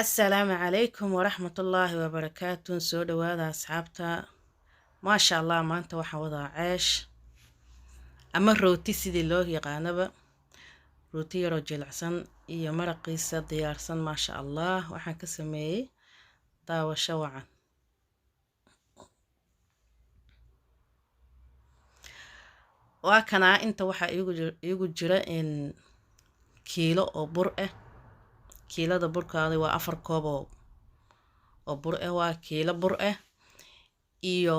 Assalaamu calaykum waraxmatullaahi wabarakaatu. Soo dhawaada asxaabta. Maasha allah, maanta waxaan wadaa ceesh ama rooti sidii loo yaqaanaba. Rooti yaroo jilicsan iyo maraqiisa diyaarsan. Maasha allah, waxaan ka sameeyey daawasho wacan. Waa kanaa inta waxaa iigu jira in kiilo oo bur ah. kiilada burkaada waa 4 koob oo bur ah, waa kiilo bur ah iyo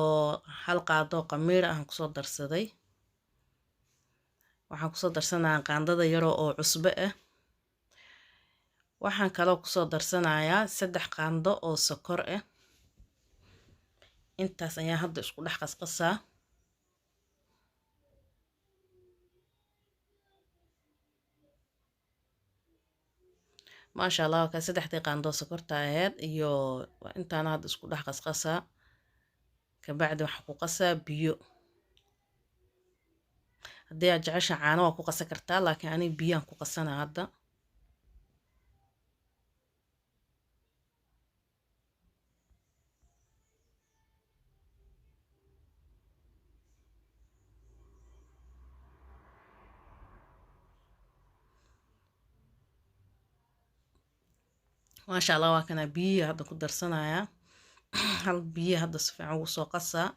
hal qaado qamiir ah kusoo darsaday. Waxaan kusoo darsanayaa qaandada yaroo oo cusbo ah. Waxaan kaloo kusoo darsanayaa 3 qaando oo sokor ah. Intaas ayaa hadda isku dhex qasqasaa. maasha allah, ka 3 qaando sokorta ahayd iyo intaan hadda isku dhex qasqasaa. kabacdi waxaan ku qasaa biyo. haddii aad jecesha caano waa ku qasa kartaa, laakiin aniga biyaan ku qasanaa hadda. maasha allah, waa kana biyo hadda ku darsanayaa. hal biyo hadda si fiican ugu soo qasaa.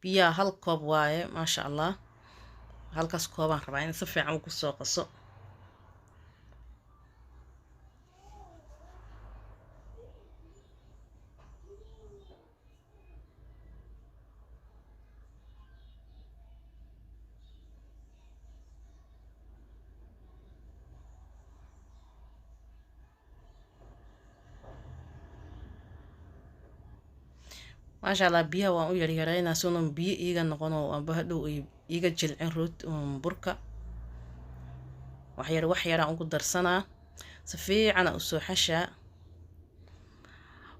biyaha 1 koob waaye. maasha allah, halkaas koobaan rabaa in si fiican ugu soo qaso. maasha allah, biyaha waan u yaryareynaa si uunan biyo iiga noqon oo amba hadhow iiga jilcin burka. wax yaraan ugu darsanaa. si fiican u soo xashaa.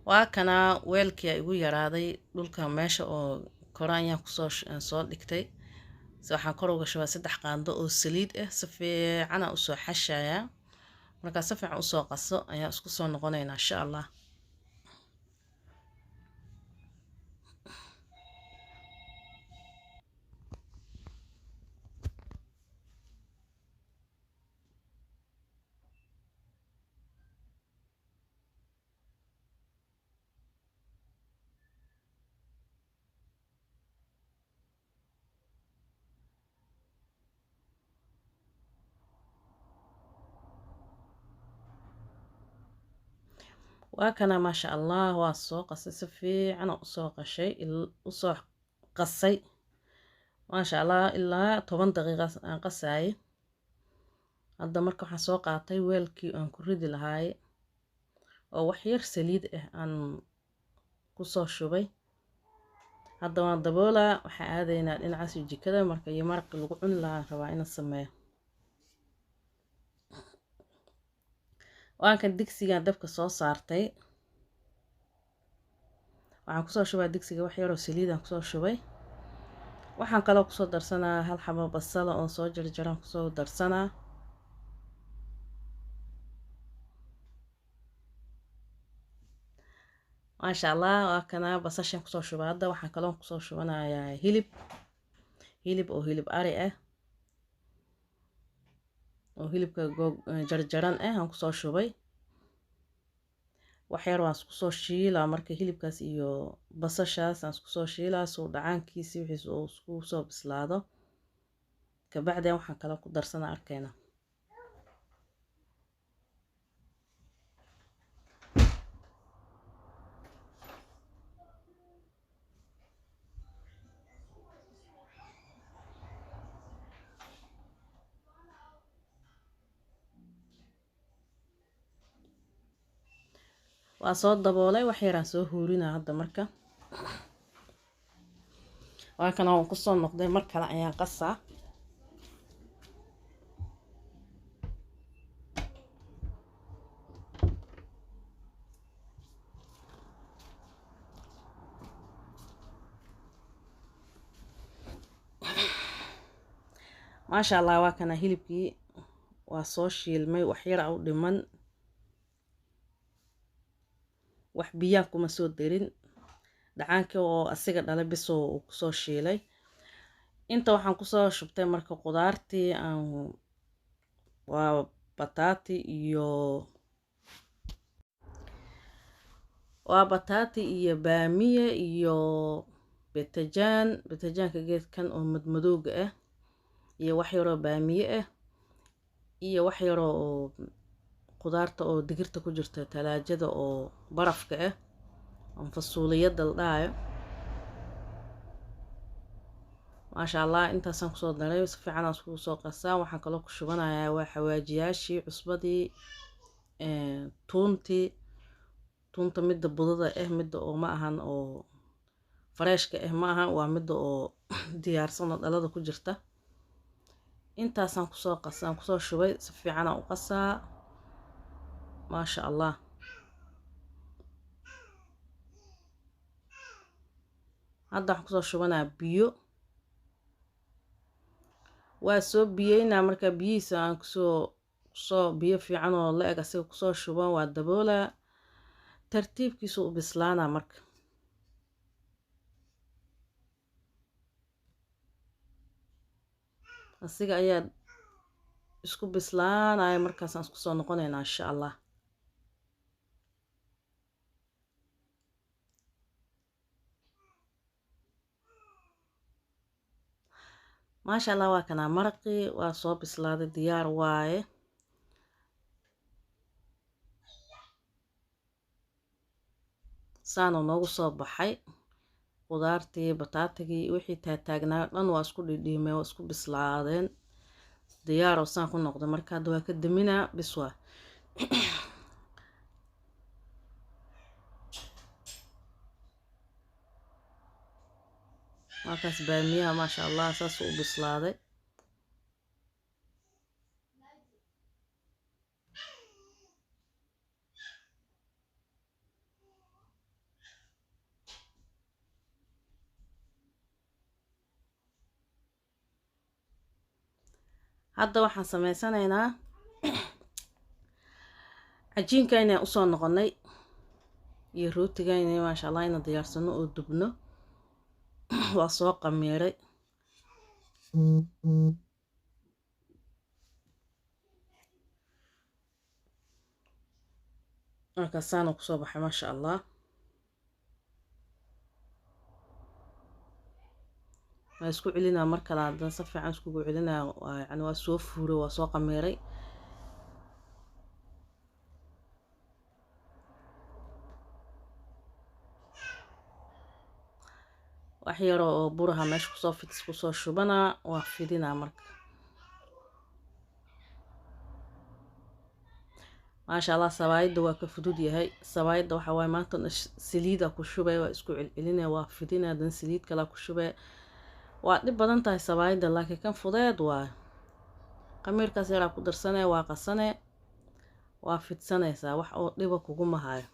waa kanaa weelkii igu yaraaday dhulka meesha oo koraan ayaan kusoo soo dhigtay. waxaan kor uga shubaa 3 qaando oo saliid ah. si fiican u soo xashayaa. markaa si fiican u soo qaso ayaa isku soo noqonaynaa insha allah. waa kana maasha allah, waa soo qasay si fiican u soo qasay. maasha allah, ilaa 10 daqiiqo aan qasayay. hadda marka waxaan soo qaatay weelkii aan ku ridi lahaay oo wax yar saliid ah aan ku soo shubay. hadda waan daboolaa. waxaan aadaynaa dhinacaas jikada marka iyo maraqii lagu cuni lahaa rabaa inaan sameeyo. waan kan digsigaan dabka soo saartay. waxaan kusoo shubaa digsiga wax yaroo saliidaan kusoo shubay. waxaan kaloo kusoo darsanaa 1 xabo basalo oo soo jarjaran kusoo darsanaa. maasha allah, waa kana basashan kusoo shubaa. hadda waxaan kaloo kusoo shubanayaa hilib oo hilib ari ah oo hilibka jarjaran ah aan kusoo shubay. wax yar waan isku soo shiilaa marka hilibkaas iyo basashaas aan isku soo shiilaa soo dhacaankiisi wixiis oo isku soo bislaado. kabacdi waxaan kala ku darsanaa arkayna. waa soo daboolay wax yaraan soo huurinaa hadda marka waa kana waan ku soo noqday mar kale ayaan qasaa maasha allah waa kana hilibkii waa soo shiilmay wax yar u dhiman wax biyaan kuma soo darin dhacaankii oo asiga dhalay bisoo uu kusoo shiilay inta waxaan kusoo shubtay marka qudaartii waa bataati iyo baamiye iyo betajaanka geedkan oo madmadowga ah iyo wax yaroo baamiye ah iyo wax yaroo oo qudaarta oo digirta ku jirta talaajada oo barafka ah aan fasuuliyada la dhahayo maasha allah intaasaan kusoo daray si fiican aan iskugu soo qasaa waxaan kaloo ku shubanayaa waa xawaajiyaashii cusbadii tuunta midda budada ah midda oo ma ahan oo freeshka ah ma aha waa midda oo diyaarsan oo dhalada ku jirta intaasaan kusoo qasaa aan kusoo shubay si fiican aan u qasaa maasha allah hadda waxaan kusoo shubanayaa biyo waa soo biyeynaa marka biyihiisa aan kusoo biyo fiican oo la eg asiga kusoo shuban waa daboolaa tartiibkiisu u bislaanaa marka asiga ayaa isku bislaanaya markaasaan isku soo noqonaynaa insha allah maasha allah waa kanaa maraqii waa soo bislaaday diyaar waaye saanu noogu soo baxay qudaartii bataatigii wixii taagtaagnaa dhan waa isku dhidhiimeen waa isku bislaadeen diyaaroo saan ku noqday marka hadda waa ka daminaa biswaa markaas baamiyaha maasha allah saas u bislaaday hadda waxaan sameysanaynaa cajiinkayna usoo noqonay iyo rootigayna maasha allah ina diyaarsano oo dubno waa soo qamiiray markaasaana kusoo baxay maasha allah waa isku celinaa mar kale haddana si fiican iskugu celinaa yani waa soo fuuray waa soo qamiiray wax yaroo oo buraha meesha kusoo shubanaa waa fidinaa marka maasha allah sabaayadda waa ka fudud yahay sabaayadda waxa waaye maanta saliida ku shubay waa isku celcelinaya waa fidinaa haddana saliid kala ku shubay waa dhib badan tahay sabaayadda laakiin kan fudeed waa qamiirkaas yaraa ku darsanee waa qasanee waa fidsanaysaa wax oo dhiba kuguma hayo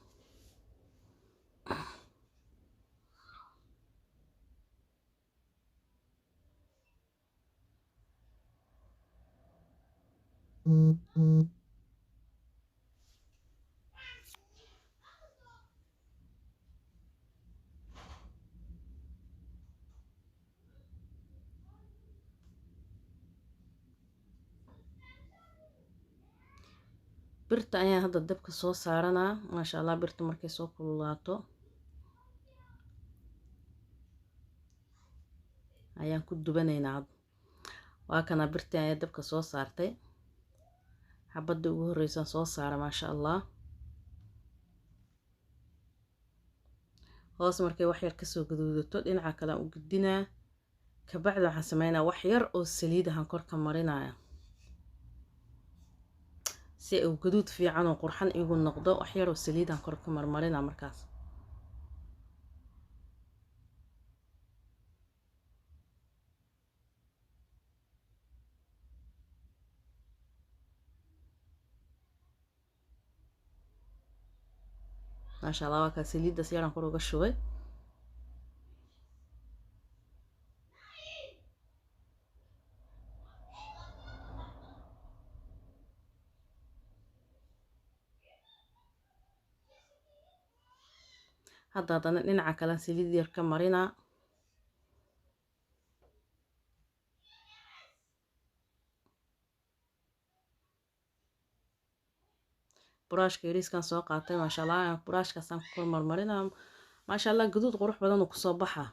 birta ayaan hadda dabka soo saaranaa maasha allah birta markay soo kululaato ayaan ku dubanaynaa waa kana birta ayaa dabka soo saartay xabadda ugu horreysaan soo saara maasha allah hoos markay wax yar kasoo gaduudato dhinaca kale aan u gudinaa kabacdi waxaan sameynaa wax yar oo saliid ahaan korka marinaya si uu gaduud fiican oo qurxan igu noqdo. wax yar oo saliidaan kor ka marmarina markaas. maasha allah waa ka saliidaas yaraan kor uga shubay. hadda haddana dhinaca kale saliid yar ka marina. buraashka yariiskan soo qaatay maasha allah buraashkaasaan ku marmarina. maasha allah gaduud qurux badan uu kusoo baxa.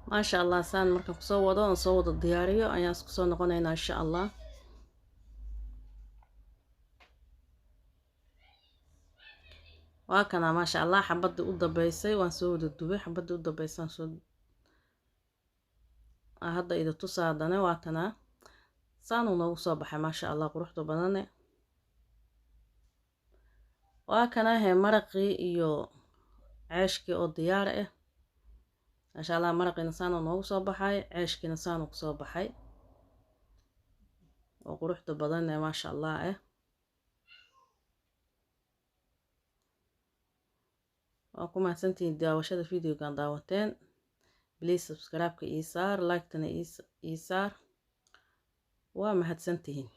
maasha allah saan markaan kusoo wado aan soo wado diyaariyo ayaan isku soo noqonaynaa insha allah. waa kana maasha allah xabadii u dambeysay waan soo wada dubay. xabadii u dambeysay aan soo hadda ida tusaadane waa kana saan uu noogu soo baxay maasha allah quruxda badane. waa kana he maraqii iyo ceeshkii oo diyaar ah. maasha allah maraqiina saan uu noogu soo baxay, ceeshkiina saan uu kusoo baxay oo quruxda badan ee maasha allah ah. waa ku mahadsantihiin daawashada videogan daawateen. please subscribe-ka ii saar, like-tana ii saar. waa mahadsantihiin.